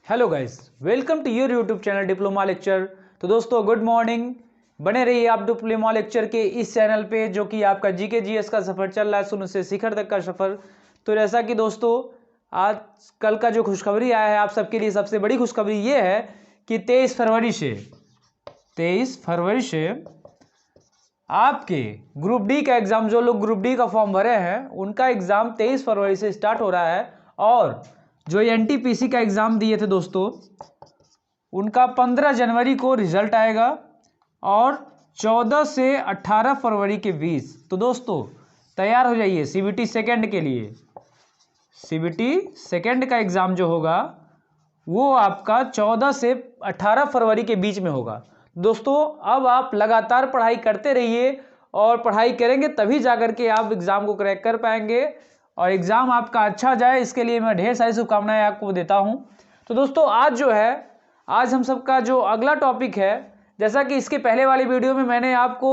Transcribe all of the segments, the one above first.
Hello guys, welcome to your YouTube channel diploma lecture. तो दोस्तों good morning. बने रहिए आप डिप्लोमा लेक्चर के इस चैनल पे जो कि आपका जीके जीएस का सफ़र चल रहा है, शून्य से शिखर तक का सफ़र। तो जैसा कि दोस्तों आज कल का जो खुशखबरी आया है आप सबके लिए, सबसे बड़ी खुशखबरी ये है कि 23 फरवरी से आपके ग्रुप डी का एग्ज़ाम, जो लोग ग्रुप डी का फॉर्म भरे हैं उनका एग्ज़ाम 23 फरवरी से स्टार्ट हो रहा है। और जो एनटीपीसी का एग्ज़ाम दिए थे दोस्तों, उनका 15 जनवरी को रिजल्ट आएगा और 14 से 18 फरवरी के बीच। तो दोस्तों तैयार हो जाइए सीबीटी सेकंड के लिए। सीबीटी सेकंड का एग्ज़ाम जो होगा वो आपका 14 से 18 फरवरी के बीच में होगा। दोस्तों अब आप लगातार पढ़ाई करते रहिए और पढ़ाई करेंगे तभी जाकर के आप एग्ज़ाम को क्रैक कर पाएंगे और एग्ज़ाम आपका अच्छा जाए, इसके लिए मैं ढेर सारी शुभकामनाएं आपको देता हूं। तो दोस्तों आज हम सबका जो अगला टॉपिक है, जैसा कि इसके पहले वाली वीडियो में मैंने आपको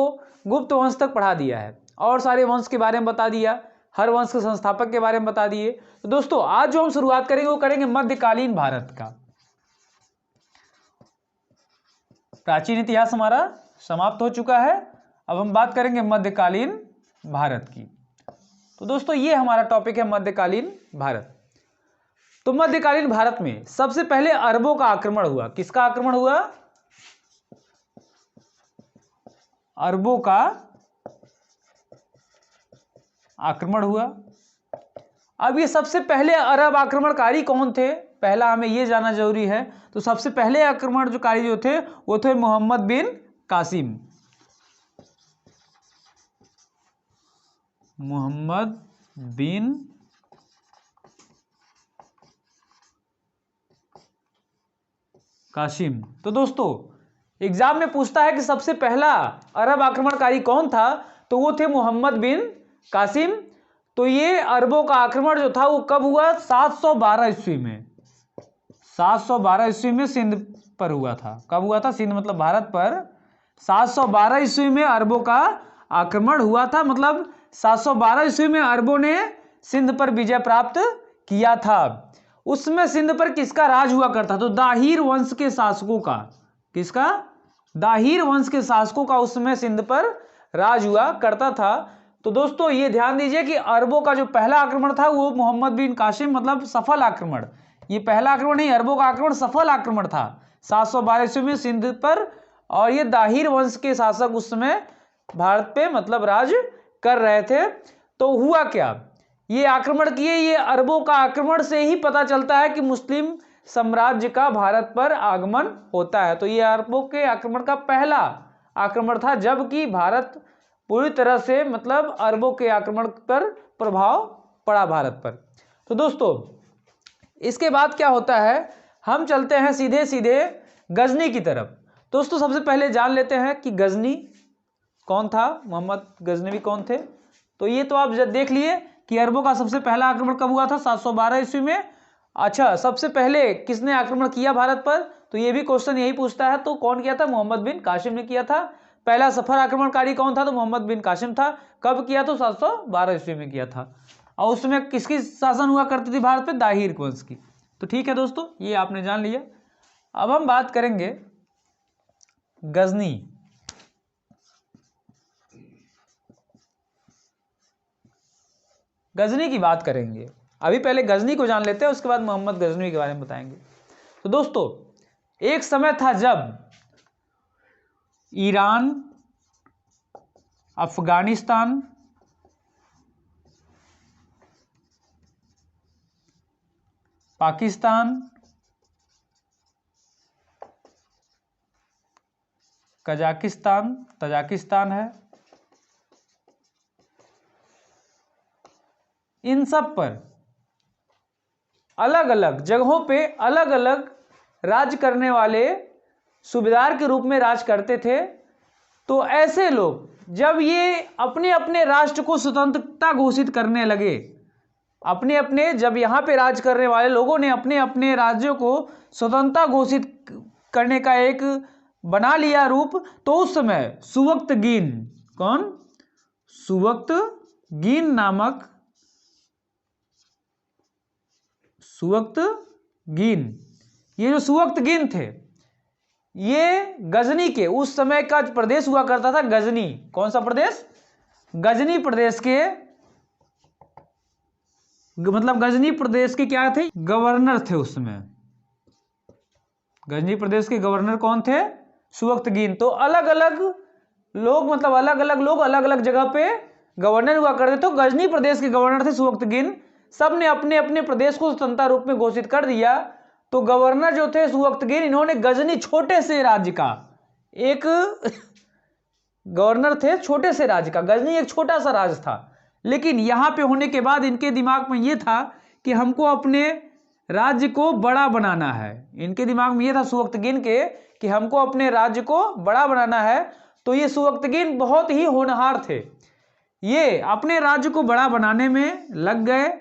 गुप्त वंश तक पढ़ा दिया है और सारे वंश के बारे में बता दिया, हर वंश के संस्थापक के बारे में बता दिए। तो दोस्तों आज जो हम शुरुआत करेंगे वो करेंगे मध्यकालीन भारत का। प्राचीन इतिहास हमारा समाप्त हो चुका है, अब हम बात करेंगे मध्यकालीन भारत की। तो दोस्तों ये हमारा टॉपिक है मध्यकालीन भारत। तो मध्यकालीन भारत में सबसे पहले अरबों का आक्रमण हुआ। किसका आक्रमण हुआ? अरबों का आक्रमण हुआ। अब ये सबसे पहले अरब आक्रमणकारी कौन थे, पहला हमें ये जानना जरूरी है। तो सबसे पहले आक्रमणकारी जो थे वो थे मोहम्मद बिन कासिम। मोहम्मद बिन कासिम। तो दोस्तों एग्जाम में पूछता है कि सबसे पहला अरब आक्रमणकारी कौन था, तो वो थे मोहम्मद बिन कासिम। तो ये अरबों का आक्रमण जो था वो कब हुआ? 712 ईस्वी में। 712 ईस्वी में सिंध पर हुआ था। कब हुआ था? सिंध मतलब भारत पर 712 ईस्वी में अरबों का आक्रमण हुआ था। मतलब 712 ईस्वी में अरबों ने सिंध पर विजय प्राप्त किया था। उसमें सिंध पर किसका राज हुआ करता? तो दाहिर वंश के शासकों का। किसका? दाहिर वंश के शासकों का उसमें सिंध पर राज हुआ करता था। तो दोस्तों ये ध्यान दीजिए कि अरबों का जो पहला आक्रमण था वो मोहम्मद बिन कासिम, मतलब सफल आक्रमण। ये पहला आक्रमण नहीं, अरबों का आक्रमण सफल आक्रमण था 712 ईस्वी में सिंध पर। और ये दाहिर वंश के शासक उस समय भारत पे मतलब राज कर रहे थे। तो हुआ क्या, ये आक्रमण किए। ये अरबों का आक्रमण से ही पता चलता है कि मुस्लिम साम्राज्य का भारत पर आगमन होता है। तो ये अरबों के आक्रमण का पहला आक्रमण था, जबकि भारत पूरी तरह से मतलब अरबों के आक्रमण पर प्रभाव पड़ा भारत पर। तो दोस्तों इसके बाद क्या होता है, हम चलते हैं सीधे सीधे गजनी की तरफ। दोस्तों सबसे पहले जान लेते हैं कि गजनी कौन था, मोहम्मद गजनवी कौन थे। तो ये तो आप देख लिए कि अरबों का सबसे पहला आक्रमण कब हुआ था? 712 ईस्वी में। अच्छा, सबसे पहले किसने आक्रमण किया भारत पर? तो ये भी क्वेश्चन यही पूछता है। तो कौन किया था? मोहम्मद बिन कासिम ने किया था। पहला सफल आक्रमणकारी कौन था? तो मोहम्मद बिन कासिम था। कब किया? तो 712 ईस्वी में किया था। और उसमें किसकी शासन हुआ करती थी भारत पे? दाहिर वंश की। तो ठीक है दोस्तों, ये आपने जान लिया। अब हम बात करेंगे गजनी। गजनी की बात करेंगे। अभी पहले गजनी को जान लेते हैं, उसके बाद मोहम्मद गजनवी के बारे में बताएंगे। तो दोस्तों एक समय था जब ईरान, अफगानिस्तान, पाकिस्तान, तजाकिस्तान है, इन सब पर अलग अलग जगहों पे अलग अलग राज करने वाले सूबेदार के रूप में राज करते थे। तो ऐसे लोग जब ये अपने अपने राष्ट्र को स्वतंत्रता घोषित करने लगे, अपने अपने जब यहाँ पे राज करने वाले लोगों ने अपने अपने राज्यों को स्वतंत्रता घोषित करने का एक बना लिया रूप, तो उस समय सुवक्तगीन, कौन? सुवक्तगीन नामक सुवक्तगीन ये जो सुवक्तगीन थे, ये गजनी के उस समय का प्रदेश हुआ करता था गजनी। कौन सा प्रदेश? गजनी प्रदेश के, मतलब गजनी प्रदेश के क्या थे? गवर्नर थे उस समय। गजनी प्रदेश के गवर्नर कौन थे? सुवक्तगीन। तो अलग अलग लोग, मतलब अलग अलग लोग अलग अलग जगह पे गवर्नर हुआ करते। तो गजनी प्रदेश के गवर्नर थे सुवक्तगीन। सब ने अपने अपने प्रदेश को स्वतंत्रता रूप में घोषित कर दिया। तो गवर्नर जो थे सुवक्तगीन, इन्होंने गजनी, छोटे से राज्य का एक गवर्नर थे, छोटे से राज्य का। गजनी एक छोटा सा राज्य था, लेकिन यहां पे होने के बाद इनके दिमाग में यह था कि हमको अपने राज्य को बड़ा बनाना है। इनके दिमाग में यह था सुवक्तगीन के कि हमको अपने राज्य को बड़ा बनाना है। तो ये सुवक्तगीन बहुत ही होनहार थे। ये अपने राज्य को बड़ा बनाने में लग गए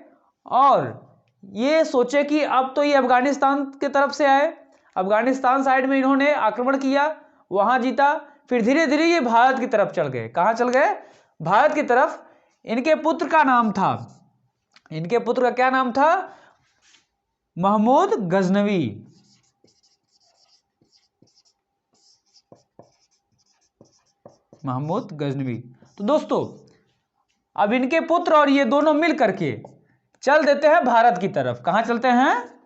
और ये सोचे कि अब तो ये अफगानिस्तान की तरफ से आए। अफगानिस्तान साइड में इन्होंने आक्रमण किया, वहां जीता। फिर धीरे धीरे ये भारत की तरफ चल गए। कहां चल गए? भारत की तरफ। इनके पुत्र का नाम था, इनके पुत्र का क्या नाम था? महमूद गजनवी। महमूद गजनवी। तो दोस्तों, अब इनके पुत्र और ये दोनों मिल करके चल देते हैं भारत की तरफ। कहां चलते हैं?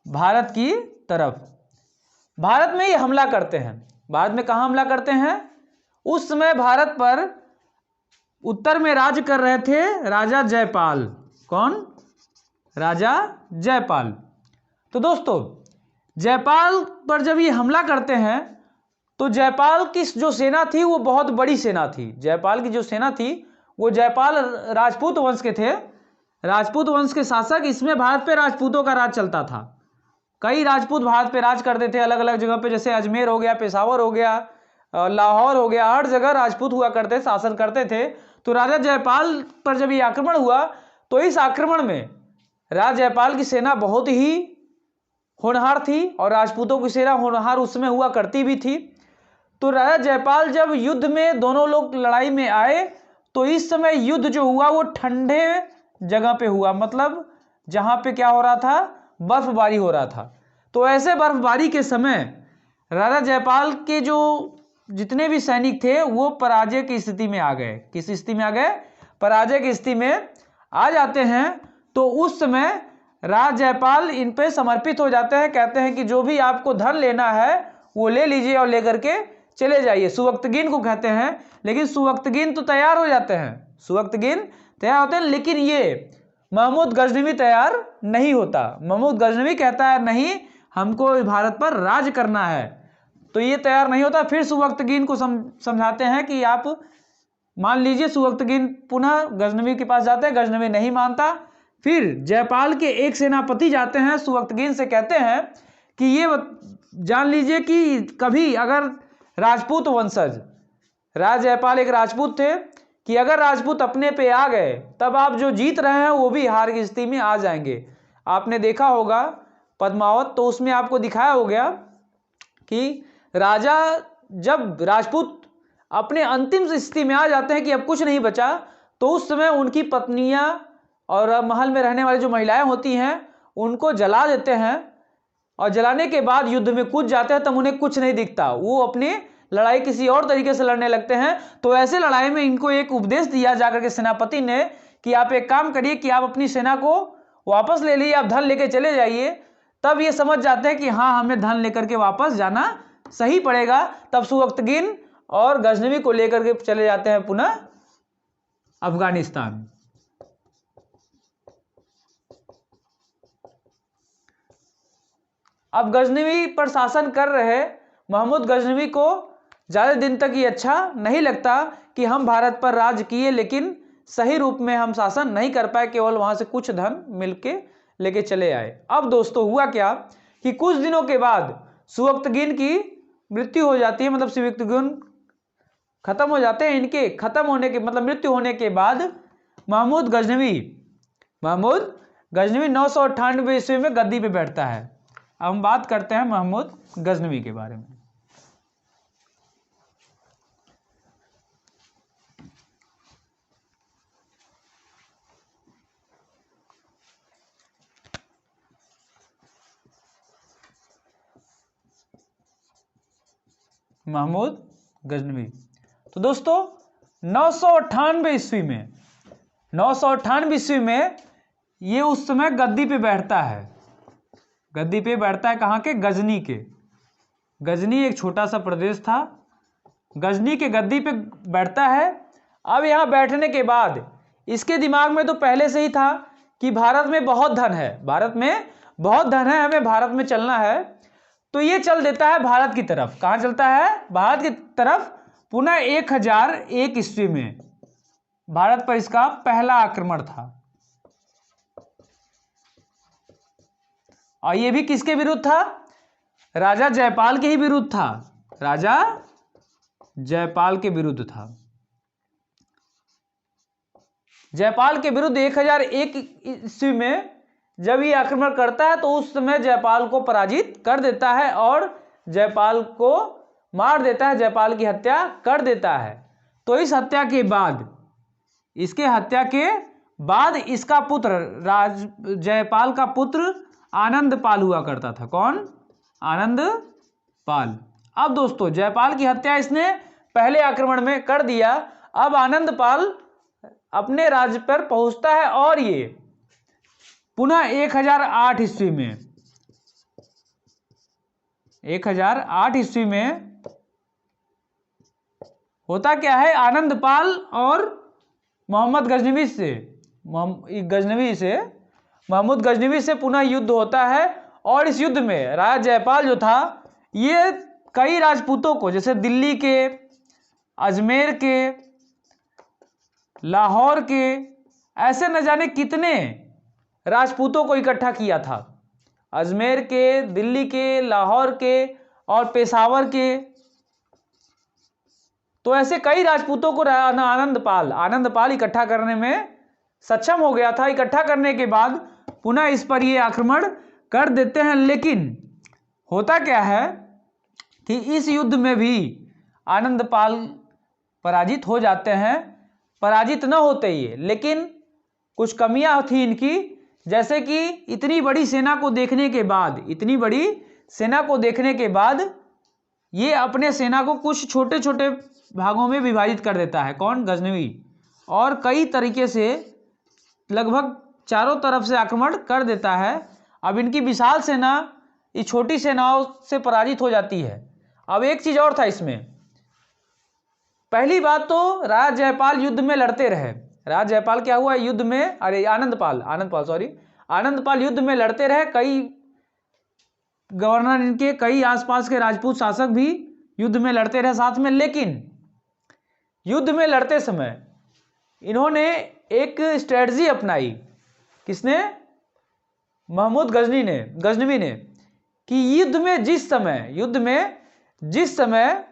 भारत की तरफ। भारत में ये हमला करते हैं। भारत में कहां हमला करते हैं? उस समय भारत पर उत्तर में राज कर रहे थे राजा जयपाल। कौन? राजा जयपाल। तो दोस्तों, जयपाल पर जब ये हमला करते हैं तो जयपाल की जो सेना थी वो बहुत बड़ी सेना थी। जयपाल की जो सेना थी वो, जयपाल राजपूत वंश के थे, राजपूत वंश के शासक। इसमें भारत पे राजपूतों का राज चलता था। कई राजपूत भारत पे राज करते थे अलग अलग जगह पे, जैसे अजमेर हो गया, पेशावर हो गया, लाहौर हो गया, हर जगह राजपूत हुआ करते, शासन करते थे। तो राजा जयपाल पर जब ये आक्रमण हुआ तो इस आक्रमण में राजा जयपाल की सेना बहुत ही होनहार थी और राजपूतों की सेना होनहार उसमें हुआ करती भी थी। तो राजा जयपाल जब युद्ध में, दोनों लोग लड़ाई में आए, तो इस समय युद्ध जो हुआ वो ठंडे जगह पे हुआ, मतलब जहां पे क्या हो रहा था? बर्फबारी हो रहा था। तो ऐसे बर्फबारी के समय राजा जयपाल के जो जितने भी सैनिक थे वो पराजय की स्थिति में आ गए। किस स्थिति में आ गए? पराजय की स्थिति में आ जाते हैं। तो उस समय राजा जयपाल इन पे समर्पित हो जाते हैं। कहते हैं कि जो भी आपको धन लेना है वो ले लीजिए और लेकर के चले जाइए। सुवक्तगीन को कहते हैं। लेकिन सुवक्तगीन तो तैयार हो जाते हैं, सुवक्तगीन तैयार होते हैं, लेकिन ये महमूद गजनवी तैयार नहीं होता। महमूद गजनवी कहता है नहीं, हमको भारत पर राज करना है। तो ये तैयार नहीं होता। फिर सुवक्तगीन को समझाते हैं कि आप मान लीजिए। सुवक्तगीन पुनः गजनवी के पास जाते हैं, गजनवी नहीं मानता। फिर जयपाल के एक सेनापति जाते हैं, सुवक्तगीन से कहते हैं कि ये जान लीजिए कि कभी अगर राजपूत वंशज, राजा जयपाल एक राजपूत थे, कि अगर राजपूत अपने पे आ गए तब आप जो जीत रहे हैं वो भी हार की स्थिति में आ जाएंगे। आपने देखा होगा पद्मावत, तो उसमें आपको दिखाया हो गया कि राजा, जब राजपूत अपने अंतिम स्थिति में आ जाते हैं कि अब कुछ नहीं बचा, तो उस समय उनकी पत्नियां और महल में रहने वाली जो महिलाएं होती हैं उनको जला देते हैं। और जलाने के बाद युद्ध में कूद जाते हैं, तब उन्हें कुछ नहीं दिखता, वो अपनी लड़ाई किसी और तरीके से लड़ने लगते हैं। तो ऐसे लड़ाई में इनको एक उपदेश दिया जाकर के सेनापति ने कि आप एक काम करिए कि आप अपनी सेना को वापस ले लीजिए, आप धन लेकर चले जाइए। तब ये समझ जाते हैं कि हाँ, हमें धन लेकर के वापस जाना सही पड़ेगा। तब सुवक्तगीन और गजनवी को लेकर के चले जाते हैं पुनः अफगानिस्तान। अब गजनवी पर शासन कर रहे महमूद गजनवी को ज्यादा दिन तक ये अच्छा नहीं लगता कि हम भारत पर राज किए लेकिन सही रूप में हम शासन नहीं कर पाए, केवल वहां से कुछ धन मिलके लेके चले आए। अब दोस्तों हुआ क्या कि कुछ दिनों के बाद सुवक्तगीन की मृत्यु हो जाती है, मतलब सुवक्तगीन खत्म हो जाते हैं। इनके खत्म होने के मतलब मृत्यु होने के बाद महमूद गजनवी 998 ईस्वी में गद्दी पे बैठता है। अब हम बात करते हैं महमूद गजनवी के बारे में। महमूद गजनवी। तो दोस्तों 998 ईस्वी में 998 ईस्वी में ये उस समय गद्दी पे बैठता है। गद्दी पे बैठता है कहाँ के? गजनी के। गजनी एक छोटा सा प्रदेश था, गजनी के गद्दी पे बैठता है। अब यहाँ बैठने के बाद इसके दिमाग में तो पहले से ही था कि भारत में बहुत धन है, भारत में बहुत धन है, हमें भारत में चलना है। तो ये चल देता है भारत की तरफ। कहाँ चलता है? भारत की तरफ। पुनः 1001 ईस्वी में भारत पर इसका पहला आक्रमण था। और ये भी किसके विरुद्ध था? राजा जयपाल के ही विरुद्ध था। राजा जयपाल के विरुद्ध था। जयपाल के विरुद्ध 1001 ईस्वी में जब ये आक्रमण करता है तो उस समय जयपाल को पराजित कर देता है और जयपाल को मार देता है, जयपाल की हत्या कर देता है। तो इस हत्या के बाद, इसके हत्या के बाद इसका पुत्र जयपाल का पुत्र आनंदपाल हुआ करता था। कौन? आनंदपाल। अब दोस्तों जयपाल की हत्या इसने पहले आक्रमण में कर दिया। अब आनंदपाल अपने राज्य पर पहुंचता है और ये पुनः 1008 ईस्वी में 1008 ईस्वी में होता क्या है? आनंदपाल और महमूद गजनवी से पुनः युद्ध होता है। और इस युद्ध में राजा जयपाल जो था ये कई राजपूतों को, जैसे दिल्ली के, अजमेर के, लाहौर के, ऐसे न जाने कितने राजपूतों को इकट्ठा किया था। अजमेर के, दिल्ली के, लाहौर के और पेशावर के। तो ऐसे कई राजपूतों को आनंदपाल इकट्ठा करने में सक्षम हो गया था। इकट्ठा करने के बाद पुनः इस पर ये आक्रमण कर देते हैं। लेकिन होता क्या है कि इस युद्ध में भी आनंदपाल पराजित हो जाते हैं। पराजित न होते ही, लेकिन कुछ कमियां थी इनकी, जैसे कि इतनी बड़ी सेना को देखने के बाद ये अपने सेना को कुछ छोटे छोटे भागों में विभाजित कर देता है। कौन? गजनवी। और कई तरीके से लगभग चारों तरफ से आक्रमण कर देता है। अब इनकी विशाल सेना इस छोटी सेनाओं से पराजित हो जाती है। अब एक चीज और था इसमें। पहली बात तो राजा जयपाल युद्ध में लड़ते रहे। राजा जयपाल क्या हुआ युद्ध में? अरे आनंदपाल युद्ध में लड़ते रहे। कई गवर्नर इनके, कई आसपास के राजपूत शासक भी युद्ध में लड़ते रहे साथ में। लेकिन युद्ध में लड़ते समय इन्होंने एक स्ट्रेटजी अपनाई। किसने? महमूद गजनवी ने, कि युद्ध में जिस समय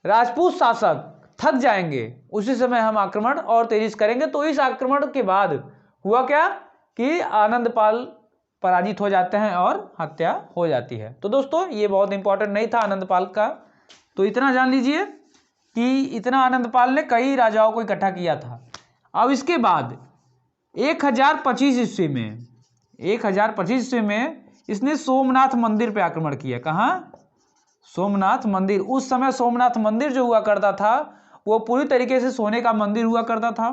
राजपूत शासक थक जाएंगे उसी समय हम आक्रमण और तेजी से करेंगे। तो इस आक्रमण के बाद हुआ क्या कि आनंदपाल पराजित हो जाते हैं और हत्या हो जाती है। तो दोस्तों ये बहुत इंपॉर्टेंट नहीं था आनंदपाल का, तो इतना जान लीजिए कि इतना आनंदपाल ने कई राजाओं को इकट्ठा किया था। अब इसके बाद 1025 ईस्वी में इसने सोमनाथ मंदिर पे आक्रमण किया। कहाँ? सोमनाथ मंदिर। उस समय सोमनाथ मंदिर जो हुआ करता था वो पूरी तरीके से सोने का मंदिर हुआ करता था।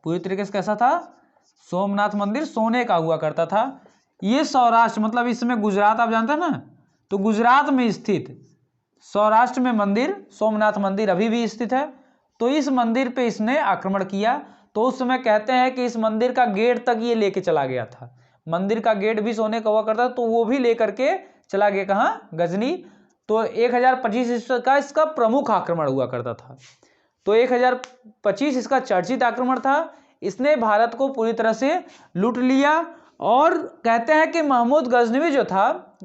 पूरी तरीके से कैसा था? सोमनाथ मंदिर सोने का हुआ करता था। ये सौराष्ट्र, मतलब इस समय गुजरात आप जानते हैं ना, तो गुजरात में स्थित सौराष्ट्र में मंदिर सोमनाथ मंदिर अभी भी स्थित है। तो इस मंदिर पे इसने आक्रमण किया। तो उस समय कहते हैं कि इस मंदिर का गेट तक ये लेके चला गया था। मंदिर का गेट भी सोने का हुआ करता था, तो वो भी लेकर के चला गया। कहाँ? गजनी। तो 1025 ईस्वी का इसका प्रमुख आक्रमण हुआ करता था। तो 1025 इसका चर्चित आक्रमण था। इसने भारत को पूरी तरह से लूट लिया। और कहते हैं कि महमूद गजनवी जो था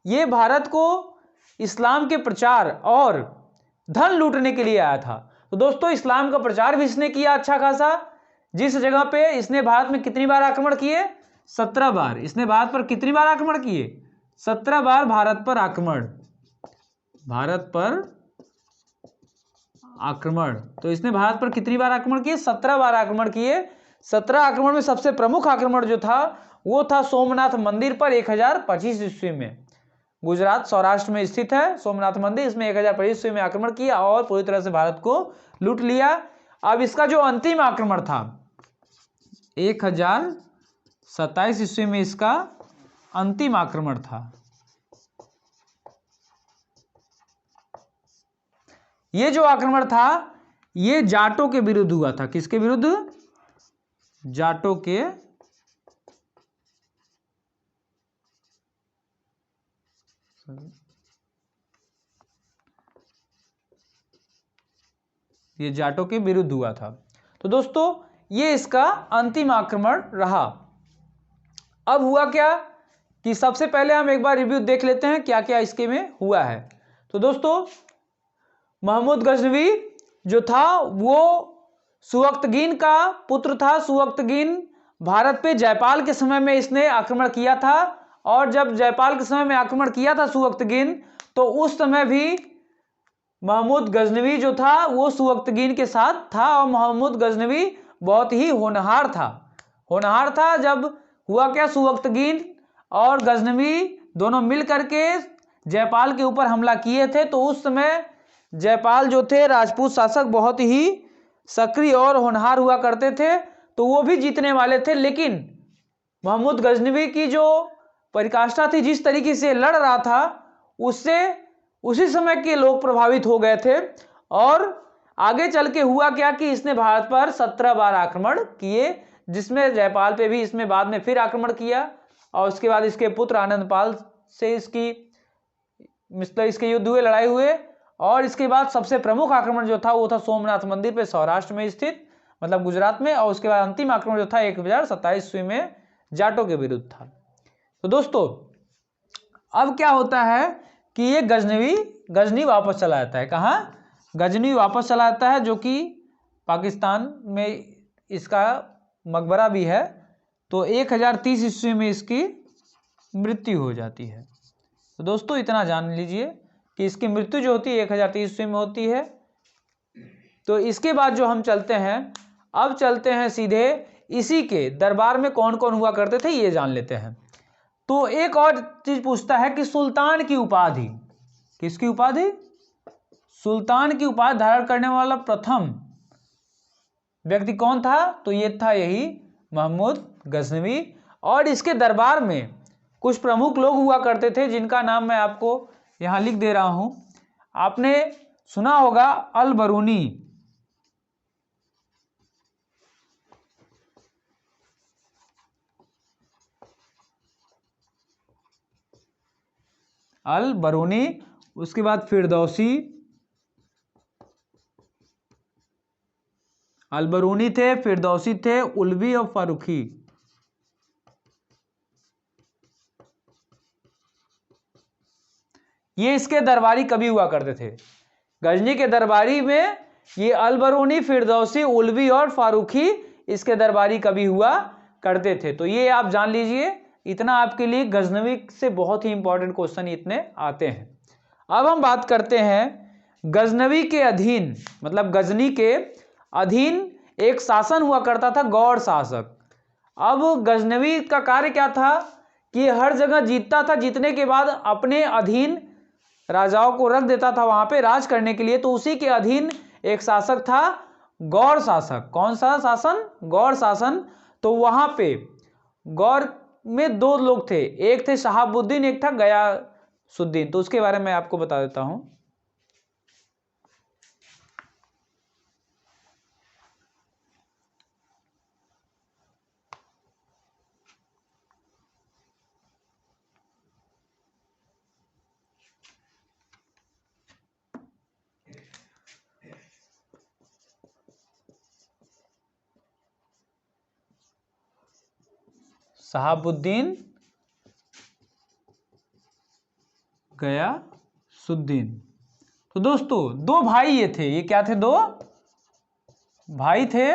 ये भारत को इस्लाम के प्रचार और धन लूटने के लिए आया था। तो दोस्तों इस्लाम का प्रचार भी इसने किया अच्छा खासा। जिस जगह पे इसने भारत में कितनी बार आक्रमण किए? 17 बार। इसने भारत पर कितनी बार आक्रमण किए? 17 बार भारत पर आक्रमण। तो इसने भारत पर कितनी बार आक्रमण किए? 17 बार आक्रमण किए। 17 आक्रमण में सबसे प्रमुख आक्रमण जो था वो था सोमनाथ मंदिर पर 1025 ईस्वी में। गुजरात सौराष्ट्र में स्थित है सोमनाथ मंदिर। इसमें 1025 ईस्वी में आक्रमण किया और पूरी तरह से भारत को लूट लिया। अब इसका जो अंतिम आक्रमण था 1027 ईस्वी में इसका अंतिम आक्रमण था। ये जो आक्रमण था ये जाटों के विरुद्ध हुआ था। किसके विरुद्ध? जाटों के ये जाटों के विरुद्ध हुआ था। तो दोस्तों ये इसका अंतिम आक्रमण रहा। अब हुआ क्या कि सबसे पहले हम एक बार रिव्यू देख लेते हैं क्या क्या इसके में हुआ है। तो दोस्तों महमूद गजनवी जो था वो सुवक्तगीन का पुत्र था। सुवक्तगीन भारत पे जयपाल के समय में इसने आक्रमण किया था और जब जयपाल के समय में आक्रमण किया था सुवक्तगीन तो उस समय भी महमूद गजनवी जो था वो सुवक्तगीन के साथ था और महमूद गजनवी बहुत ही होनहार था। जब हुआ क्या सुवक्तगीन और गजनवी दोनों मिल करके जयपाल के ऊपर हमला किए थे तो उस समय जयपाल जो थे राजपूत शासक बहुत ही सक्रिय और होनहार हुआ करते थे तो वो भी जीतने वाले थे। लेकिन महमूद गजनवी की जो परिकाष्ठा थी जिस तरीके से लड़ रहा था उससे उसी समय के लोग प्रभावित हो गए थे और आगे चल के हुआ क्या कि इसने भारत पर 17 बार आक्रमण किए जिसमें जयपाल पे भी इसमें बाद में फिर आक्रमण किया और उसके बाद इसके पुत्र आनंदपाल से इसके युद्ध हुए, लड़ाई हुए और इसके बाद सबसे प्रमुख आक्रमण जो था वो था सोमनाथ मंदिर पे सौराष्ट्र में स्थित मतलब गुजरात में और उसके बाद अंतिम आक्रमण जो था 1027 ईस्वी में जाटों के विरुद्ध था। तो दोस्तों अब क्या होता है कि ये गजनी वापस चला जाता है। कहाँ? गजनी वापस चला जाता है जो कि पाकिस्तान में इसका मकबरा भी है। तो 1030 ईस्वी में इसकी मृत्यु हो जाती है। तो दोस्तों इतना जान लीजिए कि इसकी मृत्यु जो होती है 1030 ईस्वी में होती है। तो इसके बाद जो हम चलते हैं अब चलते हैं सीधे इसी के दरबार में कौन कौन हुआ करते थे ये जान लेते हैं। तो एक और चीज पूछता है कि सुल्तान की उपाधि, किसकी उपाधि? सुल्तान की उपाधि धारण करने वाला प्रथम व्यक्ति कौन था? तो ये था यही महमूद गजनवी। और इसके दरबार में कुछ प्रमुख लोग हुआ करते थे जिनका नाम मैं आपको यहां लिख दे रहा हूं। आपने सुना होगा अल बरूनी, अल बरूनी, उसके बाद फिरदौसी, अल बरूनी थे, फिरदौसी थे, उल्वी और फारूकी। ये इसके दरबारी कवि हुआ करते थे। गजनी के दरबारी में ये अल बरूनी, फिरदौसी, उल्वी और फारूकी इसके दरबारी कवि हुआ करते थे। तो ये आप जान लीजिए, इतना आपके लिए गजनवी से बहुत ही इंपॉर्टेंट क्वेश्चन इतने आते हैं। अब हम बात करते हैं गजनवी के अधीन मतलब गजनी के अधीन एक शासन हुआ करता था गौड़ शासक। अब गजनवी का कार्य क्या था कि हर जगह जीतता था, जीतने के बाद अपने अधीन राजाओं को रख देता था वहां पे राज करने के लिए। तो उसी के अधीन एक शासक था गौड़ शासक। कौन सा शासन? गौड़ शासन। तो वहां पे गौड़ में दो लोग थे, एक थे शहाबुद्दीन, एक था गयासुद्दीन। तो उसके बारे में आपको बता देता हूं। शहाबुद्दीन, गयासुद्दीन। तो दोस्तों दो भाई ये थे, ये क्या थे? दो भाई थे,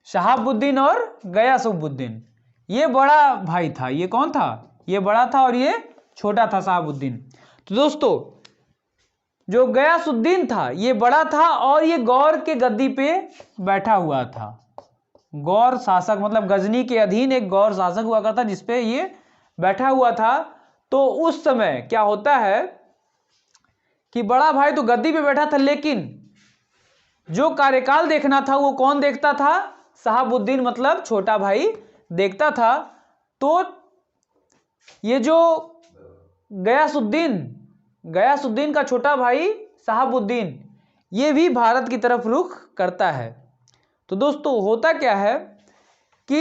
शहाबुद्दीन और गयासुद्दीन। ये बड़ा भाई था। ये कौन था? ये बड़ा था और ये छोटा था शहाबुद्दीन। तो दोस्तों जो गयासुद्दीन था ये बड़ा था और ये गौर के गद्दी पे बैठा हुआ था। गौर शासक मतलब गजनी के अधीन एक गौर शासक हुआ करता जिसपे ये बैठा हुआ था। तो उस समय क्या होता है कि बड़ा भाई तो गद्दी पे बैठा था, लेकिन जो कार्यकाल देखना था वो कौन देखता था? शहाबुद्दीन मतलब छोटा भाई देखता था। तो ये जो गयासुद्दीन का छोटा भाई शहाबुद्दीन, ये भी भारत की तरफ रुख करता है। तो दोस्तों होता क्या है कि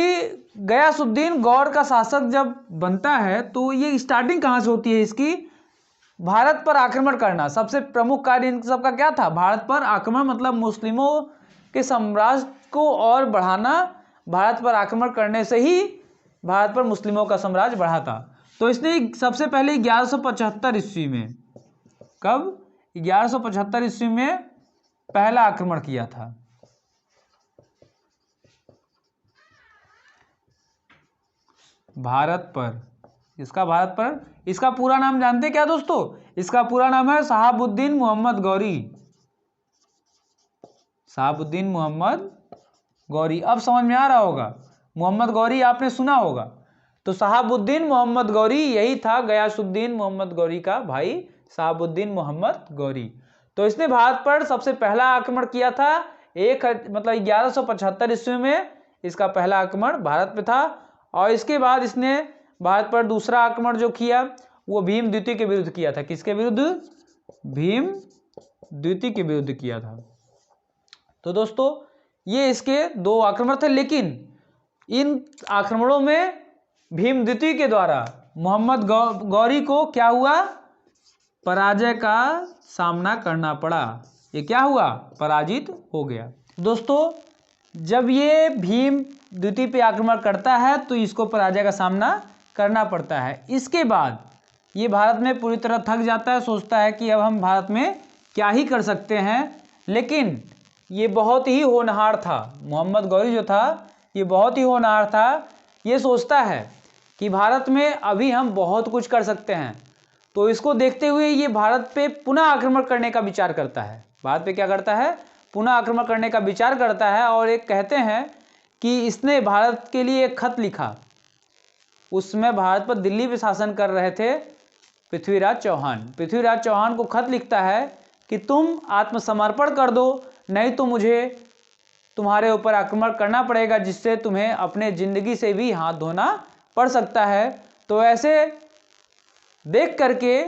गयासुद्दीन गौर का शासक जब बनता है तो ये स्टार्टिंग कहाँ से होती है इसकी? भारत पर आक्रमण करना। सबसे प्रमुख कार्य इन सबका क्या था? भारत पर आक्रमण, मतलब मुस्लिमों के साम्राज्य को और बढ़ाना। भारत पर आक्रमण करने से ही भारत पर मुस्लिमों का साम्राज्य बढ़ा था। तो इसने सबसे पहले 1175 ईस्वी में, कब? 1175 ईस्वी में पहला आक्रमण किया था। भारत पर, इसका भारत पर, इसका पूरा नाम जानते क्या दोस्तों? इसका पूरा नाम है शहाबुद्दीन मोहम्मद गौरी। शहाबुद्दीन मोहम्मद गौरी। अब समझ में आ रहा होगा, मोहम्मद गौरी आपने सुना होगा। तो शहाबुद्दीन मोहम्मद गौरी यही था गयासुद्दीन मोहम्मद गौरी का भाई, शहाबुद्दीन मोहम्मद गौरी। तो इसने भारत पर सबसे पहला आक्रमण किया था, मतलब 1175 ईस्वी में इसका पहला आक्रमण भारत पे था। और इसके बाद इसने भारत पर दूसरा आक्रमण जो किया वो भीम द्वितीय के विरुद्ध किया था। किसके विरुद्ध? भीम द्वितीय के विरुद्ध किया था। तो दोस्तों ये इसके दो आक्रमण थे, लेकिन इन आक्रमणों में भीम द्वितीय के द्वारा मोहम्मद गौरी को क्या हुआ? पराजय का सामना करना पड़ा। ये क्या हुआ? पराजित हो गया। दोस्तों जब ये भीम द्वितीय पे आक्रमण करता है तो इसको पराजय का सामना करना पड़ता है। इसके बाद ये भारत में पूरी तरह थक जाता है, सोचता है कि अब हम भारत में क्या ही कर सकते हैं। लेकिन ये बहुत ही होनहार था, मोहम्मद गौरी जो था ये बहुत ही होनहार था। ये सोचता है कि भारत में अभी हम बहुत कुछ कर सकते हैं। तो इसको देखते हुए ये भारत पे पुनः आक्रमण करने का विचार करता है। भारत पे क्या करता है? पुनः आक्रमण करने का विचार करता है। और एक कहते हैं कि इसने भारत के लिए एक खत लिखा। उसमें भारत पर दिल्ली पे शासन कर रहे थे पृथ्वीराज चौहान। पृथ्वीराज चौहान को खत लिखता है कि तुम आत्मसमर्पण कर दो, नहीं तो मुझे तुम्हारे ऊपर आक्रमण करना पड़ेगा, जिससे तुम्हें अपने जिंदगी से भी हाथ धोना पड़ सकता है। तो ऐसे देख करके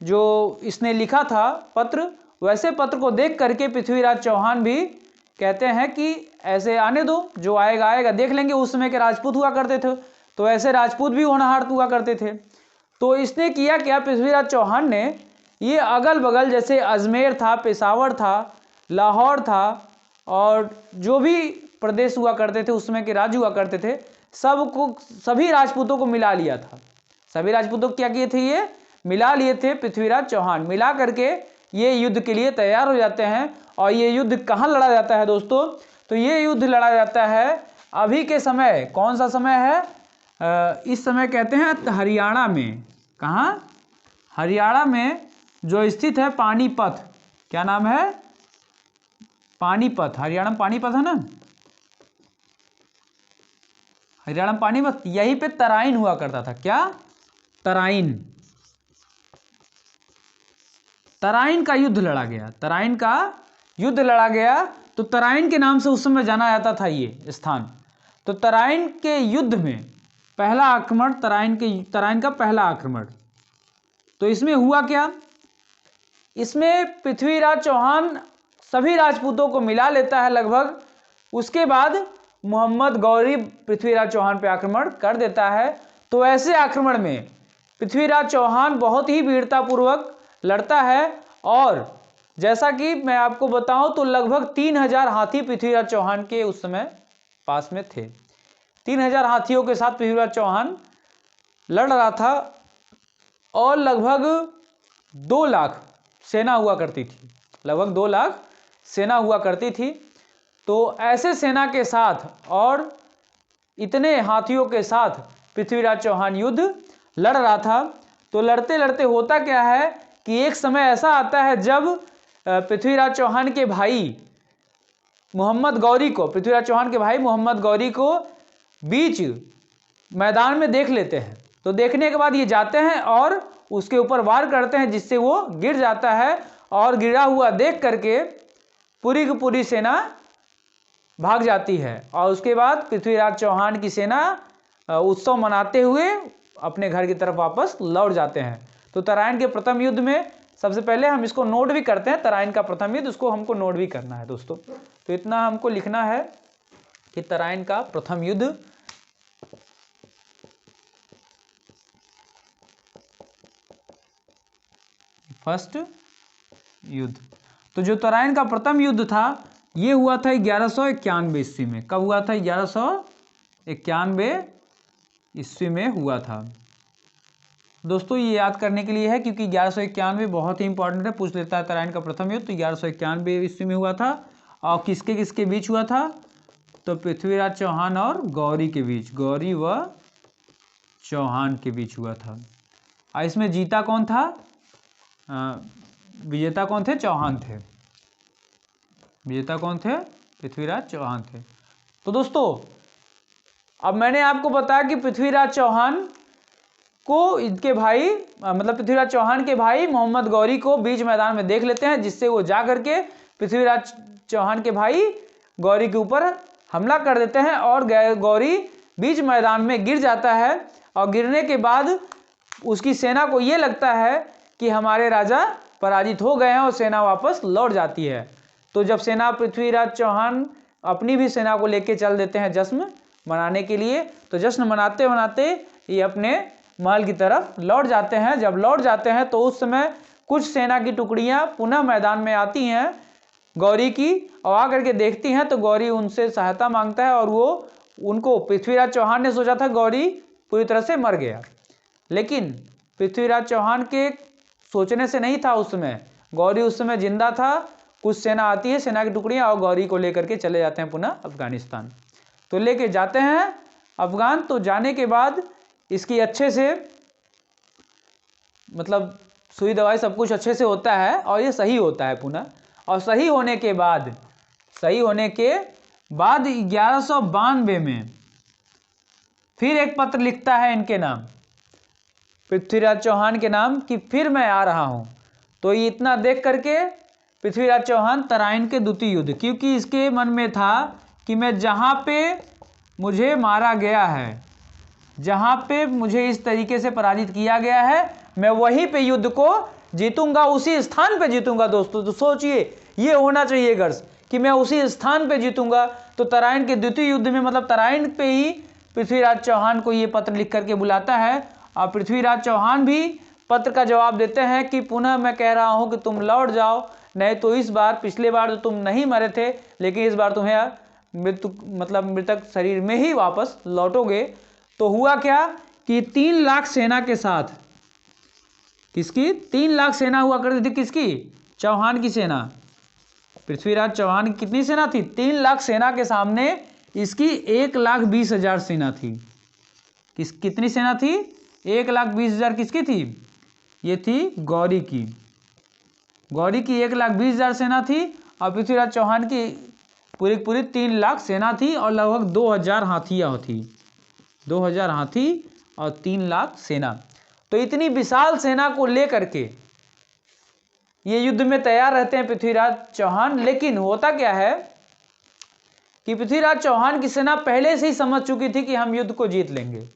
जो इसने लिखा था पत्र, वैसे पत्र को देख करके पृथ्वीराज चौहान भी कहते हैं कि ऐसे आने दो, जो आएगा आएगा, देख लेंगे। उस समय के राजपूत हुआ करते थे, तो ऐसे राजपूत भी होनहार हुआ करते थे। तो इसने किया क्या? पृथ्वीराज चौहान ने ये अगल बगल जैसे अजमेर था, पेशावर था, लाहौर था, और जो भी प्रदेश हुआ करते थे, उस समय के राज्य हुआ करते थे, सभी राजपूतों को मिला लिया था। सभी राजपूतों को क्या किए थे? ये मिला लिए थे पृथ्वीराज चौहान। मिला करके ये युद्ध के लिए तैयार हो जाते हैं। और ये युद्ध कहाँ लड़ा जाता है दोस्तों? तो ये युद्ध लड़ा जाता है अभी के समय। कौन सा समय है? इस समय कहते हैं हरियाणा में। कहाँ? हरियाणा में जो स्थित है पानीपत। क्या नाम है? पानीपत। हरियाणा में पानीपत है ना, हरियाणा में पानीपत। यहीं पे तराइन हुआ करता था। क्या? तराइन। तराइन का युद्ध लड़ा गया। तराइन का युद्ध लड़ा गया। तो तराइन के नाम से उस समय जाना जाता था ये स्थान। तो तराइन के युद्ध में पहला आक्रमण, तराइन का पहला आक्रमण। तो इसमें हुआ क्या? इसमें पृथ्वीराज चौहान सभी राजपूतों को मिला लेता है लगभग। उसके बाद मोहम्मद गौरी पृथ्वीराज चौहान पे आक्रमण कर देता है। तो ऐसे आक्रमण में पृथ्वीराज चौहान बहुत ही वीरतापूर्वक लड़ता है। और जैसा कि मैं आपको बताऊं तो लगभग 3000 हाथी पृथ्वीराज चौहान के उस समय पास में थे। 3000 हाथियों के साथ पृथ्वीराज चौहान लड़ रहा था। और लगभग 2 लाख सेना हुआ करती थी। लगभग 2 लाख सेना हुआ करती थी। तो ऐसे सेना के साथ और इतने हाथियों के साथ पृथ्वीराज चौहान युद्ध लड़ रहा था। तो लड़ते लड़ते होता क्या है कि एक समय ऐसा आता है जब पृथ्वीराज चौहान के भाई मोहम्मद गौरी को, पृथ्वीराज चौहान के भाई मोहम्मद गौरी को बीच मैदान में देख लेते हैं। तो देखने के बाद ये जाते हैं और उसके ऊपर वार करते हैं, जिससे वो गिर जाता है और गिरा हुआ देख करके पूरी की पूरी सेना भाग जाती है। और उसके बाद पृथ्वीराज चौहान की सेना उत्सव मनाते हुए अपने घर की तरफ वापस लौट जाते हैं। तो तराइन के प्रथम युद्ध में सबसे पहले हम इसको नोट भी करते हैं, तराइन का प्रथम युद्ध, उसको हमको नोट भी करना है दोस्तों। तो इतना हमको लिखना है कि तराइन का प्रथम युद्ध फर्स्ट युद्ध। तो जो तराइन का प्रथम युद्ध था ये हुआ था 1191 ईस्वी में। कब हुआ था? 1191 ईस्वी में हुआ था दोस्तों। ये याद करने के लिए है क्योंकि 1191 बहुत ही इंपॉर्टेंट है, पूछ लेता है तराइन का प्रथम युद्ध। तो 1191 ईस्वी में हुआ था और किसके किसके बीच हुआ था? तो पृथ्वीराज चौहान और गौरी के बीच, गौरी व चौहान के बीच हुआ था। और इसमें जीता कौन था? विजेता कौन थे? चौहान थे। विजेता कौन थे? पृथ्वीराज चौहान थे। तो दोस्तों अब मैंने आपको बताया कि पृथ्वीराज चौहान को इनके भाई मतलब पृथ्वीराज चौहान के भाई मोहम्मद गौरी को बीच मैदान में देख लेते हैं, जिससे वो जा करके पृथ्वीराज चौहान के भाई गौरी के ऊपर हमला कर देते हैं और गौरी बीच मैदान में गिर जाता है। और गिरने के बाद उसकी सेना को ये लगता है कि हमारे राजा पराजित हो गए हैं और सेना वापस लौट जाती है। तो जब सेना पृथ्वीराज चौहान अपनी भी सेना को लेकर चल देते हैं जश्न मनाने के लिए, तो जश्न मनाते मनाते ये अपने महल की तरफ लौट जाते हैं। जब लौट जाते हैं तो उस समय कुछ सेना की टुकड़ियां पुनः मैदान में आती हैं गौरी की, और आकर के देखती हैं तो गौरी उनसे सहायता मांगता है। और वो उनको पृथ्वीराज चौहान ने सोचा था गौरी पूरी तरह से मर गया, लेकिन पृथ्वीराज चौहान के सोचने से नहीं था। उस समय गौरी उस समय जिंदा था। कुछ सेना आती है, सेना की टुकड़ियां, और गौरी को लेकर के चले जाते हैं पुनः अफगानिस्तान। तो लेके जाते हैं अफगान। तो जाने के बाद इसकी अच्छे से मतलब सुई दवाई सब कुछ अच्छे से होता है और ये सही होता है पुनः। और सही होने के बाद 1192 में फिर एक पत्र लिखता है इनके नाम, पृथ्वीराज चौहान के नाम, कि फिर मैं आ रहा हूं। तो ये इतना देख करके पृथ्वीराज चौहान तराइन के द्वितीय युद्ध, क्योंकि इसके मन में था कि मैं जहां पे मुझे मारा गया है, जहां पे मुझे इस तरीके से पराजित किया गया है, मैं वहीं पे युद्ध को जीतूंगा, उसी स्थान पे जीतूंगा दोस्तों। तो सोचिए ये होना चाहिए गर्ज कि मैं उसी स्थान पे जीतूंगा। तो तराइन के द्वितीय युद्ध में मतलब तराइन पे ही पृथ्वीराज चौहान को ये पत्र लिख करके बुलाता है। और पृथ्वीराज चौहान भी पत्र का जवाब देते हैं कि पुनः मैं कह रहा हूं कि तुम लौट जाओ, नहीं तो इस बार, पिछले बार तो तुम नहीं मरे थे, लेकिन इस बार तुम्हें मृतक शरीर में ही वापस लौटोगे। तो हुआ क्या कि 3 लाख सेना के साथ, किसकी? 3 लाख सेना हुआ करती थी, किसकी? चौहान की सेना। पृथ्वीराज चौहान की कितनी सेना थी? 3 लाख सेना के सामने इसकी 1,20,000 सेना थी। कितनी सेना थी? 1,20,000 किसकी थी? ये थी गौरी की। गौरी की 1,20,000 सेना थी और पृथ्वीराज चौहान की पूरी 3 लाख सेना थी और लगभग 2,000 हाथियाँ थी। 2,000 हाथी और 3 लाख सेना। तो इतनी विशाल सेना को लेकर के ये युद्ध में तैयार रहते हैं पृथ्वीराज चौहान। लेकिन होता क्या है कि पृथ्वीराज चौहान की सेना पहले से ही समझ चुकी थी कि हम युद्ध को जीत लेंगे।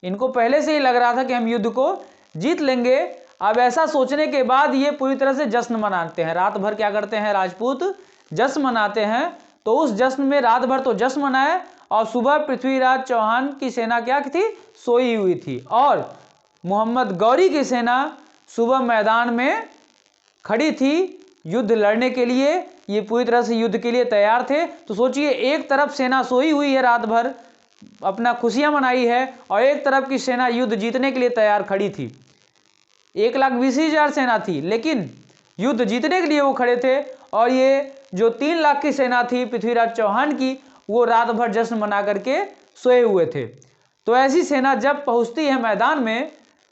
इनको पहले से ही लग रहा था कि हम युद्ध को जीत लेंगे। अब ऐसा सोचने के बाद ये पूरी तरह से जश्न मनाते हैं। रात भर क्या करते हैं राजपूत? जश्न मनाते हैं। तो उस जश्न में रात भर तो जश्न मनाए और सुबह पृथ्वीराज चौहान की सेना क्या थी? सोई हुई थी। और मोहम्मद गौरी की सेना सुबह मैदान में खड़ी थी युद्ध लड़ने के लिए। ये पूरी तरह से युद्ध के लिए तैयार थे। तो सोचिए एक तरफ सेना सोई हुई है, रात भर अपना खुशियां मनाई है, और एक तरफ की सेना युद्ध जीतने के लिए तैयार खड़ी थी। 1,20,000 सेना थी, लेकिन युद्ध जीतने के लिए वो खड़े थे। और ये जो 3 लाख की सेना थी पृथ्वीराज चौहान की, वो रात भर जश्न मना करके सोए हुए थे। तो ऐसी सेना जब पहुंचती है मैदान में,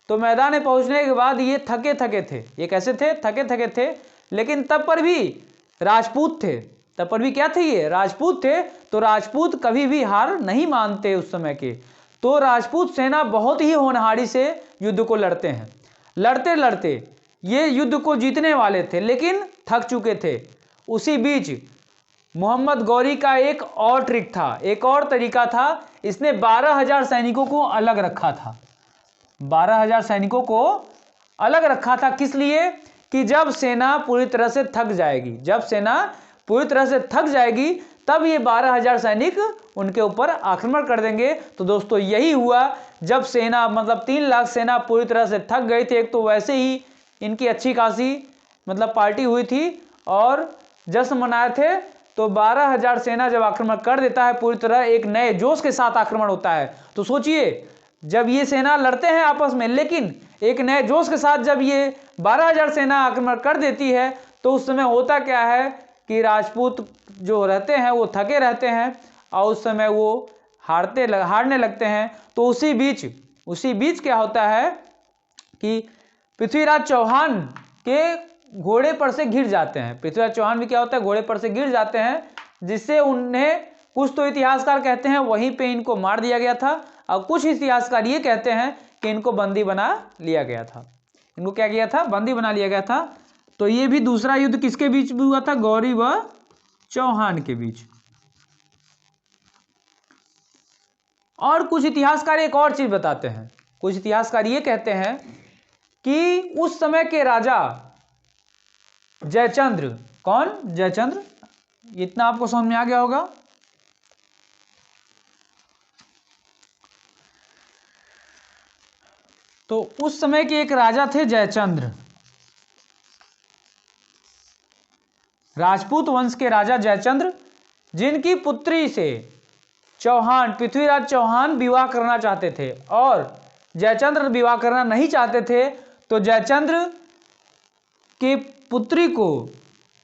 तो मैदान में पहुंचने के बाद ये थके थके थे। ये कैसे थे? थके थके थे। लेकिन तब पर भी राजपूत थे। तब पर भी क्या थे? ये राजपूत थे। तो राजपूत कभी भी हार नहीं मानते उस समय के। तो राजपूत सेना बहुत ही होनहारी से युद्ध को लड़ते हैं। लड़ते लड़ते ये युद्ध को जीतने वाले थे लेकिन थक चुके थे। उसी बीच मोहम्मद गौरी का एक और ट्रिक था, एक और तरीका था। इसने 12,000 सैनिकों को अलग रखा था। 12,000 सैनिकों को अलग रखा था किस लिए? कि जब सेना पूरी तरह से थक जाएगी, जब सेना पूरी तरह से थक जाएगी तब ये 12,000 सैनिक उनके ऊपर आक्रमण कर देंगे। तो दोस्तों यही हुआ। जब सेना मतलब 3 लाख सेना पूरी तरह से थक गई थी, एक तो वैसे ही इनकी अच्छी खासी मतलब पार्टी हुई थी और जश्न मनाए थे, तो 12,000 सेना जब आक्रमण कर देता है पूरी तरह, एक नए जोश के साथ आक्रमण होता है। तो सोचिए, जब ये सेना लड़ते हैं आपस में, लेकिन एक नए जोश के साथ जब ये 12,000 सेना आक्रमण कर देती है, तो उस समय होता क्या है कि राजपूत जो रहते हैं वो थके रहते हैं और उस समय वो हारने लगते हैं। तो उसी बीच क्या होता है कि पृथ्वीराज चौहान के घोड़े पर से गिर जाते हैं। पृथ्वीराज चौहान भी क्या होता है, घोड़े पर से गिर जाते हैं, जिससे उन्हें कुछ तो इतिहासकार कहते हैं वहीं पे इनको मार दिया गया था और कुछ इतिहासकार ये कहते हैं कि इनको बंदी बना लिया गया था। इनको क्या किया था? बंदी बना लिया गया था। तो ये भी दूसरा युद्ध किसके बीच में हुआ था? गौरी व चौहान के बीच। और कुछ इतिहासकार एक और चीज बताते हैं। कुछ इतिहासकार ये कहते हैं कि उस समय के राजा जयचंद्र, कौन? जयचंद्र, इतना आपको समझ में आ गया होगा। तो उस समय के एक राजा थे जयचंद्र, राजपूत वंश के राजा जयचंद्र, जिनकी पुत्री से चौहान, पृथ्वीराज चौहान विवाह करना चाहते थे और जयचंद्र विवाह करना नहीं चाहते थे। तो जयचंद्र की पुत्री को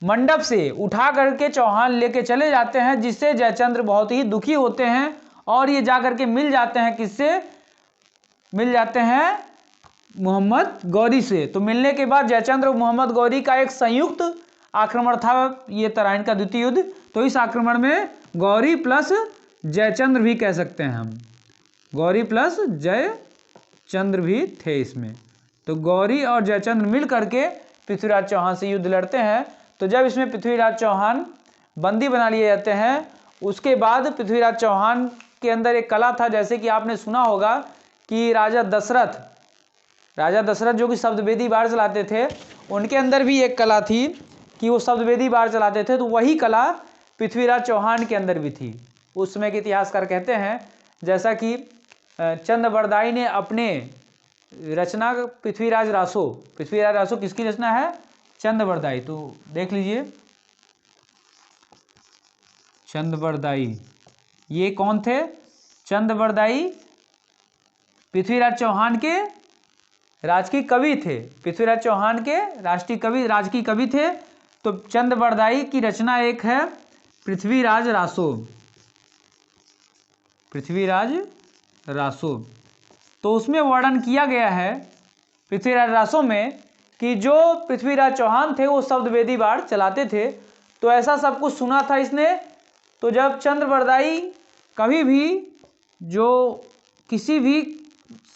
मंडप से उठा करके चौहान लेके चले जाते हैं, जिससे जयचंद्र बहुत ही दुखी होते हैं और ये जाकर के मिल जाते हैं किससे? मिल जाते हैं मोहम्मद गौरी से। तो मिलने के बाद जयचंद्र और मोहम्मद गौरी का एक संयुक्त आक्रमण था, ये तराइन का द्वितीय युद्ध। तो इस आक्रमण में गौरी प्लस जयचंद्र भी कह सकते हैं हम, गौरी प्लस जयचंद्र भी थे इसमें। तो गौरी और जयचंद्र मिल करके पृथ्वीराज चौहान से युद्ध लड़ते हैं। तो जब इसमें पृथ्वीराज चौहान बंदी बना लिए जाते हैं, उसके बाद पृथ्वीराज चौहान के अंदर एक कला था, जैसे कि आपने सुना होगा कि राजा दशरथ जो कि शब्दवेदी बाढ़ चलाते थे, उनके अंदर भी एक कला थी कि वो शब्दवेदी बाढ़ चलाते थे। तो वही कला पृथ्वीराज चौहान के अंदर भी थी। उस समय के इतिहासकार कहते हैं, जैसा कि चंद्रबरदाई ने अपने रचना पृथ्वीराज रासो किसकी रचना है? चंद्रबरदाई। तो देख लीजिए, चंद्रबरदाई ये कौन थे? चंद्रबरदाई पृथ्वीराज चौहान के राजकीय कवि थे, पृथ्वीराज चौहान के राजकीय कवि थे। तो चंद्रबरदाई की रचना एक है पृथ्वीराज रासो। तो उसमें वर्णन किया गया है पृथ्वीराज रासो में कि जो पृथ्वीराज चौहान थे वो शब्दवेदी बाढ़ चलाते थे। तो ऐसा सब कुछ सुना था इसने। तो जब चंद्रबरदाई कभी भी जो किसी भी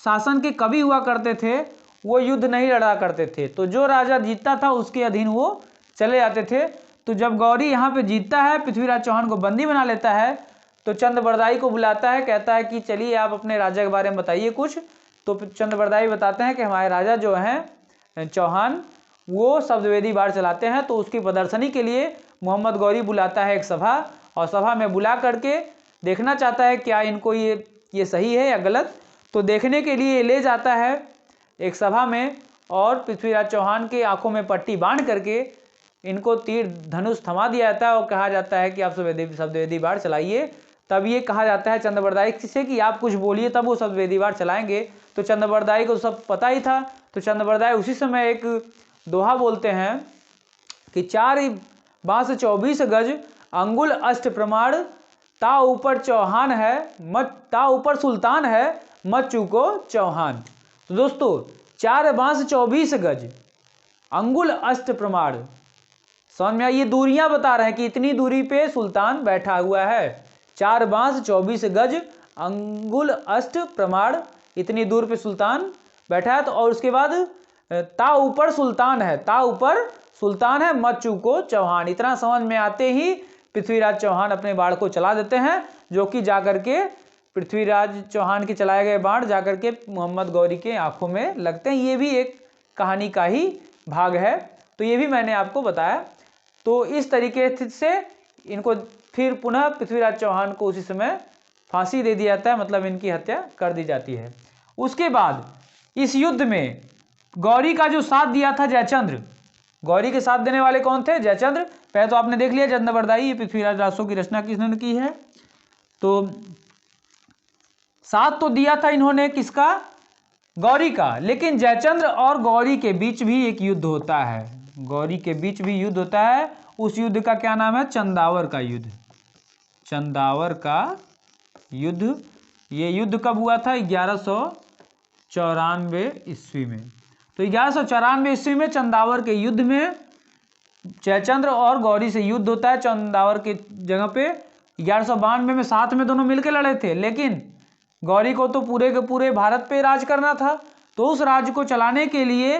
शासन के कवि हुआ करते थे, वो युद्ध नहीं लड़ा करते थे। तो जो राजा जीतता था उसके अधीन वो चले जाते थे। तो जब गौरी यहाँ पे जीतता है, पृथ्वीराज चौहान को बंदी बना लेता है, तो चंद्रबरदाई को बुलाता है, कहता है कि चलिए आप अपने राजा के बारे में बताइए कुछ। तो चंद्रबरदाई बताते हैं कि हमारे राजा जो हैं चौहान, वो शब्दवेदी बाढ़ चलाते हैं। तो उसकी प्रदर्शनी के लिए मोहम्मद गौरी बुलाता है एक सभा, और सभा में बुला करके देखना चाहता है क्या इनको ये सही है या गलत। तो देखने के लिए ले जाता है एक सभा में, और पृथ्वीराज चौहान की आंखों में पट्टी बांध करके इनको तीर धनुष थमा दिया जाता है और कहा जाता है कि आप शब्दवेदी बाढ़ चलाइए। तब ये कहा जाता है चंद्रबरदाई से कि आप कुछ बोलिए तब वो शब्दवेदी बाढ़ चलाएंगे। तो चंद्रबरदाई को सब पता ही था। तो चंद्रबरदाई उसी समय एक दोहा बोलते हैं कि 4 बांस 24 गज अंगुल अष्ट प्रमाण, ता ऊपर चौहान है ता ऊपर सुल्तान है मत चूको चौहान। तो दोस्तों 4 बांस 24 गज अंगुल अष्ट प्रमाण, समझ में आई? ये दूरियां बता रहे हैं कि इतनी दूरी पे सुल्तान बैठा हुआ है। 4 बांस 24 गज अंगुल अष्ट प्रमाण, इतनी दूर पे सुल्तान बैठा है। तो और उसके बाद ता ऊपर सुल्तान है, ता ऊपर सुल्तान है मत चूको चौहान। इतना समझ में आते ही पृथ्वीराज चौहान अपने बाण को चला देते हैं, जो कि जाकर के पृथ्वीराज चौहान के चलाए गए बाण जाकर के मोहम्मद गौरी के आंखों में लगते हैं। ये भी एक कहानी का ही भाग है, तो ये भी मैंने आपको बताया। तो इस तरीके से इनको फिर पुनः पृथ्वीराज चौहान को उसी समय फांसी दे दिया जाता है, मतलब इनकी हत्या कर दी जाती है। उसके बाद इस युद्ध में गौरी का जो साथ दिया था जयचंद्र, गौरी के साथ देने वाले कौन थे? जयचंद्र। पहले तो आपने देख लिया जन्नबरदाई, ये पृथ्वीराज रासो की रचना किसने की है। तो साथ तो दिया था इन्होंने किसका? गौरी का। लेकिन जयचंद्र और गौरी के बीच भी एक युद्ध होता है, गौरी के बीच भी युद्ध होता है। उस युद्ध का क्या नाम है? चंदावर का युद्ध। चंदावर का युद्ध। ये युद्ध कब हुआ था? 1194 ईस्वी में। तो 1194 ईस्वी में चंदावर के युद्ध में जयचंद्र और गौरी से युद्ध होता है चंदावर के जगह पे। 1192 में साथ में दोनों मिलकर लड़े थे, लेकिन गौरी को तो पूरे के पूरे भारत पे राज करना था। तो उस राज्य को चलाने के लिए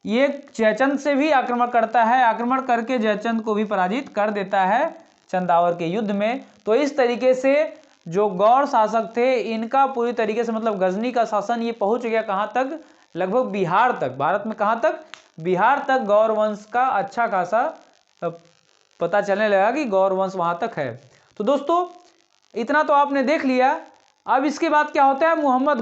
ये जयचंद से भी आक्रमण करता है, आक्रमण करके जयचंद को भी पराजित कर देता है चंदावर के युद्ध में। तो इस तरीके से जो गौर शासक थे इनका पूरी तरीके से मतलब गजनी का शासन ये पहुंच गया कहाँ तक? लगभग बिहार तक। भारत में कहाँ तक? बिहार तक गौर वंश का अच्छा खासा पता चलने लगा कि गौर वंश वहाँ तक है। तो दोस्तों इतना तो आपने देख लिया। अब इसके बाद क्या होता है? मोहम्मद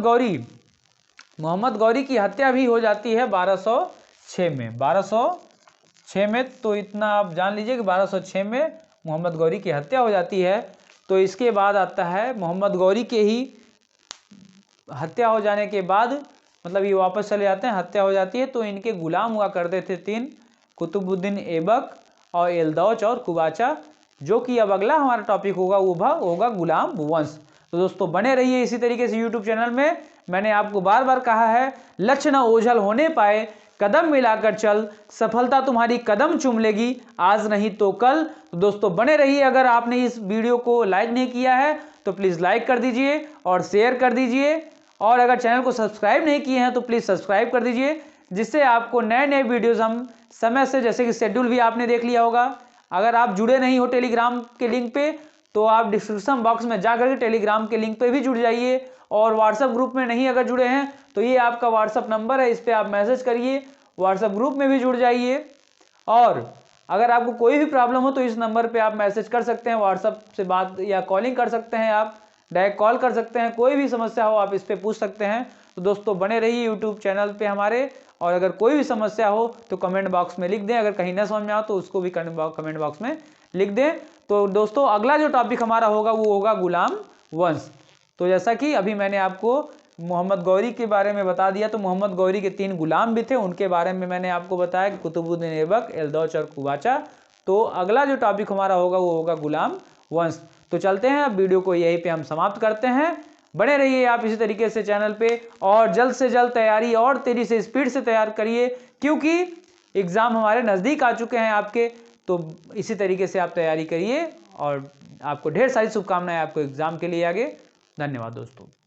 गौरी की हत्या भी हो जाती है 1206 में। 1206 में तो इतना आप जान लीजिए कि 1206 में मोहम्मद गौरी की हत्या हो जाती है। तो इसके बाद आता है मोहम्मद गौरी के ही हत्या हो जाने के बाद मतलब ये वापस चले जाते हैं, हत्या हो जाती है। तो इनके गुलाम हुआ करते थे 3, कुतुबुद्दीन ऐबक और एलदौच और कुबाचा, जो कि अब अगला हमारा टॉपिक होगा वो होगा गुलाम वंश। तो दोस्तों बने रहिए इसी तरीके से यूट्यूब चैनल में। मैंने आपको बार बार कहा है, लक्ष्य न ओझल होने पाए, कदम मिलाकर चल, सफलता तुम्हारी कदम चूम लेगी, आज नहीं तो कल। तो दोस्तों बने रहिए। अगर आपने इस वीडियो को लाइक नहीं किया है तो प्लीज़ लाइक कर दीजिए और शेयर कर दीजिए, और अगर चैनल को सब्सक्राइब नहीं किए हैं तो प्लीज़ सब्सक्राइब कर दीजिए, जिससे आपको नए नए वीडियोज़ हम समय से, जैसे कि शेड्यूल भी आपने देख लिया होगा। अगर आप जुड़े नहीं हो टेलीग्राम के लिंक पे तो आप डिस्क्रिप्शन बॉक्स में जा करके टेलीग्राम के लिंक पे भी जुड़ जाइए, और व्हाट्सएप ग्रुप में नहीं अगर जुड़े हैं तो ये आपका व्हाट्सएप नंबर है, इस पर आप मैसेज करिए, व्हाट्सएप ग्रुप में भी जुड़ जाइए। और अगर आपको कोई भी प्रॉब्लम हो तो इस नंबर पे आप मैसेज कर सकते हैं, व्हाट्सएप से बात या कॉलिंग कर सकते हैं, आप डायरेक्ट कॉल कर सकते हैं, कोई भी समस्या हो आप इस पर पूछ सकते हैं। तो दोस्तों बने रहिए यूट्यूब चैनल पे हमारे, और अगर कोई भी समस्या हो तो कमेंट बॉक्स में लिख दें, अगर कहीं ना समझ में आओ तो उसको भी कमेंट बॉक्स में लिख दें। तो दोस्तों अगला जो टॉपिक हमारा होगा वो होगा गुलाम वंश। तो जैसा कि अभी मैंने आपको मोहम्मद गौरी के बारे में बता दिया, तो मोहम्मद गौरी के 3 गुलाम भी थे, उनके बारे में मैंने आपको बताया कि कुतुबुद्दीन ऐबक, एलदौच और कुबाचा। तो अगला जो टॉपिक हमारा होगा वो होगा गुलाम वंश। तो चलते हैं, अब वीडियो को यहीं पे हम समाप्त करते हैं। बने रहिए आप इसी तरीके से चैनल पे, और जल्द से जल्द तैयारी और तेजी से स्पीड से तैयार करिए, क्योंकि एग्ज़ाम हमारे नज़दीक आ चुके हैं आपके। तो इसी तरीके से आप तैयारी करिए, और आपको ढेर सारी शुभकामनाएं आपको एग्ज़ाम के लिए आगे। धन्यवाद दोस्तों।